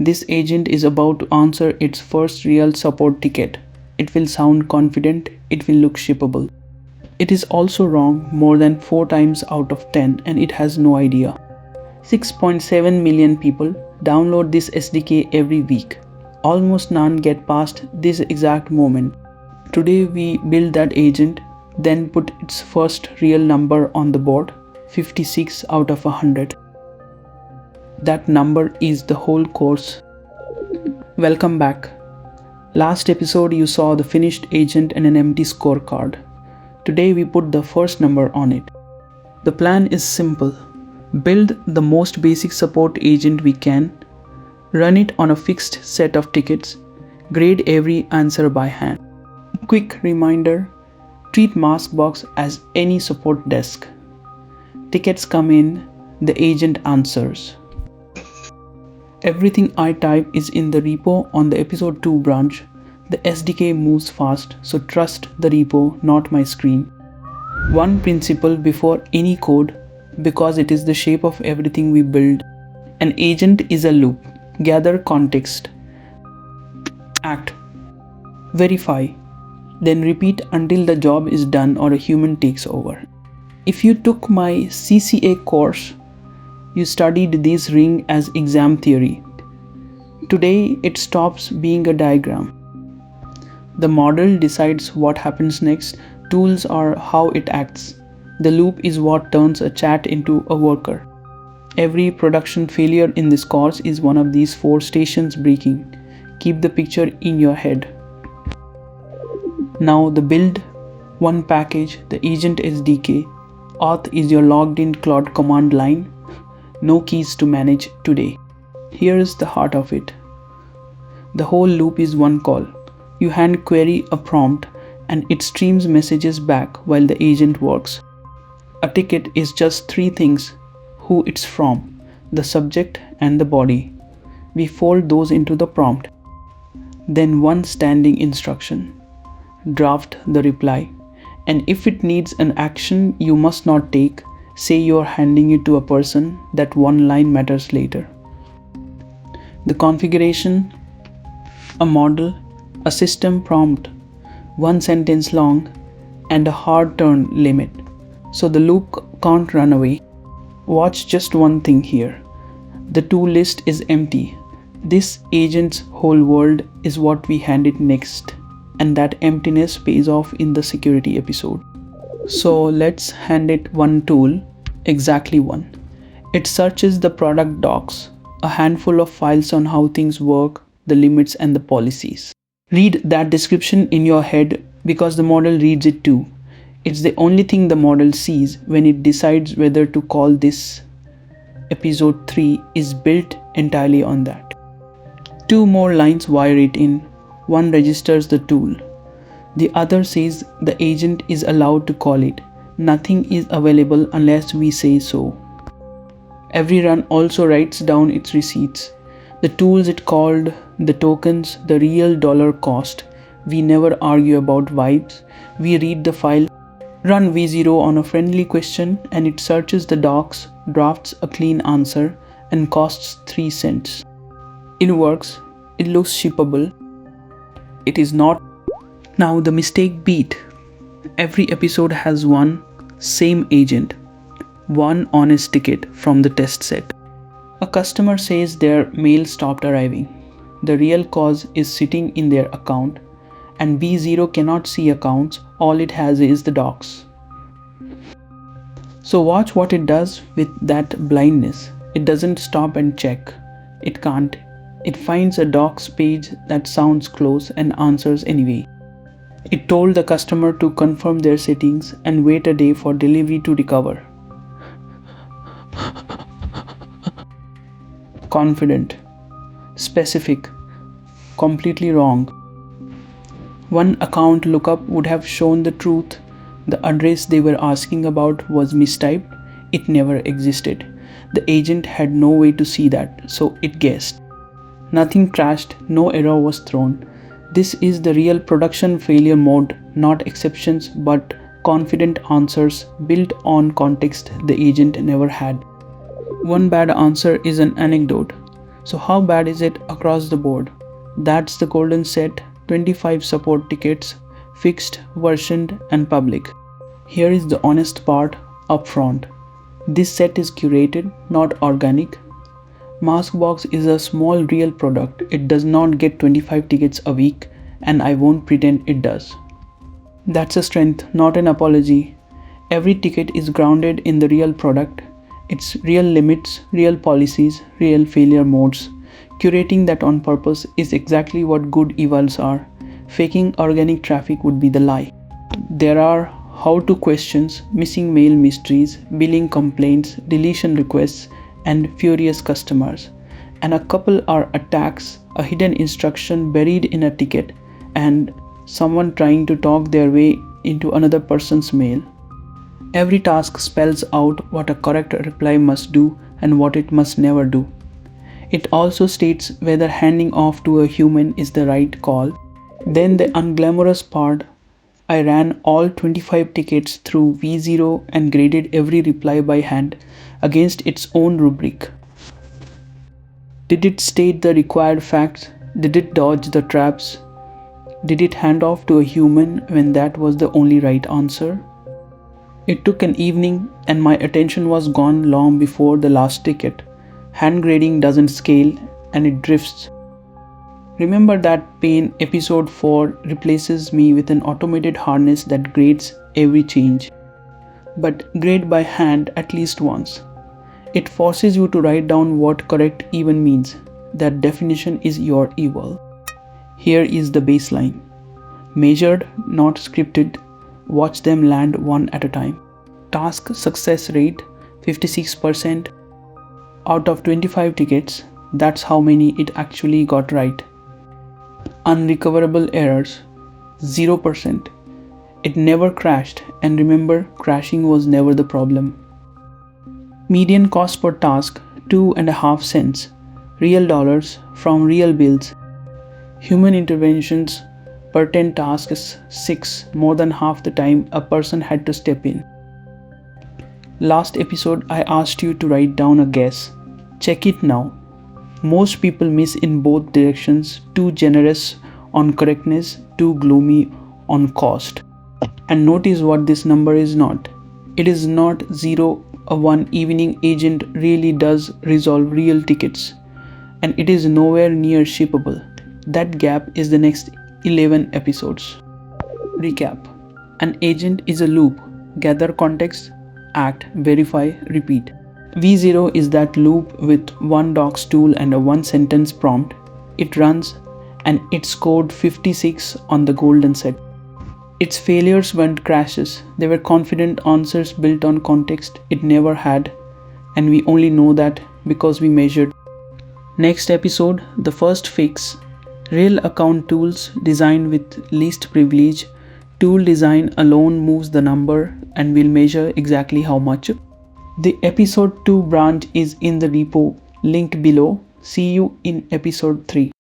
This agent is about to answer its first real support ticket. It will sound confident, it will look shippable. It is also wrong more than 4 times out of 10 and it has no idea. 6.7 million people download this SDK every week. Almost none get past this exact moment. Today we build that agent, then put its first real number on the board, 56 out of 100. That number is the whole course. Welcome back. Last episode you saw the finished agent and an empty scorecard. Today we put the first number on it. The plan is simple. Build the most basic support agent we can, run it on a fixed set of tickets, grade every answer by hand. Quick reminder, treat Maskbox as any support desk. Tickets come in, the agent answers. Everything I type is in the repo on the EP02 branch. The SDK moves fast, so trust the repo, not my screen. One principle before any code, because it is the shape of everything we build. An agent is a loop. Gather context. Act. Verify. Then repeat until the job is done or a human takes over. If you took my CCA course, you studied this ring as exam theory. Today it stops being a diagram. The model decides what happens next, tools are how it acts. The loop is what turns a chat into a worker. Every production failure in this course is one of these 4 stations breaking. Keep the picture in your head. Now the build, one package, the agent SDK. Auth is your logged in Claude command line. No keys to manage today. Here is the heart of it. The whole loop is one call. You hand query a prompt and it streams messages back while the agent works. A ticket is just 3 things: who it's from, the subject and the body. We fold those into the prompt. Then one standing instruction. Draft the reply. And if it needs an action you must not take, say you're handing it to a person, that one line matters later. The configuration, a model, a system prompt, 1 sentence long, and a hard turn limit. So the loop can't run away. Watch just one thing here. The to list is empty. This agent's whole world is what we hand it next, and that emptiness pays off in the security episode. So let's hand it one tool, exactly one. It searches the product docs, a handful of files on how things work, the limits and the policies. Read that description in your head because the model reads it too. It's the only thing the model sees when it decides whether to call this. Episode 3 is built entirely on that. 2 more lines wire it in. One registers the tool. The other says the agent is allowed to call it. Nothing is available unless we say so. Every run also writes down its receipts. The tools it called, the tokens, the real dollar cost. We never argue about vibes. We read the file, run V0 on a friendly question, and it searches the docs, drafts a clean answer, and costs 3 cents. It works. It looks shippable. It is not. Now the mistake beat. Every episode has one same agent, one honest ticket from the test set. A customer says their mail stopped arriving. The real cause is sitting in their account, and B0 cannot see accounts, all it has is the docs. So watch what it does with that blindness. It doesn't stop and check. It can't. It finds a docs page that sounds close and answers anyway. It told the customer to confirm their settings and wait a day for delivery to recover. Confident, specific, completely wrong. One account lookup would have shown the truth. The address they were asking about was mistyped. It never existed. The agent had no way to see that, so it guessed. Nothing crashed, no error was thrown. This is the real production failure mode, not exceptions but confident answers built on context the agent never had. One bad answer is an anecdote. So how bad is it across the board? That's the golden set, 25 support tickets, fixed, versioned and public. Here is the honest part up front. This set is curated, not organic. Maskbox is a small real product. It does not get 25 tickets a week, and I won't pretend it does. That's a strength, not an apology. Every ticket is grounded in the real product, its real limits, real policies, real failure modes. Curating that on purpose is exactly what good evals are. Faking organic traffic would be the lie. There are how-to questions, missing mail mysteries, billing complaints, deletion requests, and furious customers. And a couple are attacks, a hidden instruction buried in a ticket, and someone trying to talk their way into another person's mail. Every task spells out what a correct reply must do and what it must never do. It also states whether handing off to a human is the right call. Then the unglamorous part, I ran all 25 tickets through V0 and graded every reply by hand against its own rubric. Did it state the required facts? Did it dodge the traps? Did it hand off to a human when that was the only right answer? It took an evening and my attention was gone long before the last ticket. Hand grading doesn't scale and it drifts. Remember that pain. Episode 4 replaces me with an automated harness that grades every change. But grade by hand at least once. It forces you to write down what correct even means. That definition is your eval. Here is the baseline. Measured, not scripted. Watch them land one at a time. Task success rate 56%. Out of 25 tickets, that's how many it actually got right. Unrecoverable errors 0%. It never crashed, and remember, crashing was never the problem. Median cost per task 2.5 cents. Real dollars from real bills. Human interventions per 10 tasks 6, more than half the time a person had to step in. Last episode I asked you to write down a guess. Check it now. Most people miss in both directions, too generous on correctness, too gloomy on cost. And notice what this number is not. It is not 0. A one evening agent really does resolve real tickets. And it is nowhere near shippable. That gap is the next 11 episodes. Recap. An agent is a loop. Gather context, act, verify, repeat. V0 is that loop with one docs tool and a one sentence prompt. It runs and it scored 56 on the golden set. Its failures weren't crashes. They were confident answers built on context it never had, and we only know that because we measured. Next episode, the first fix. Real account tools designed with least privilege. Tool design alone moves the number and will measure exactly how much. The episode 2 branch is in the repo, linked below. See you in episode 3.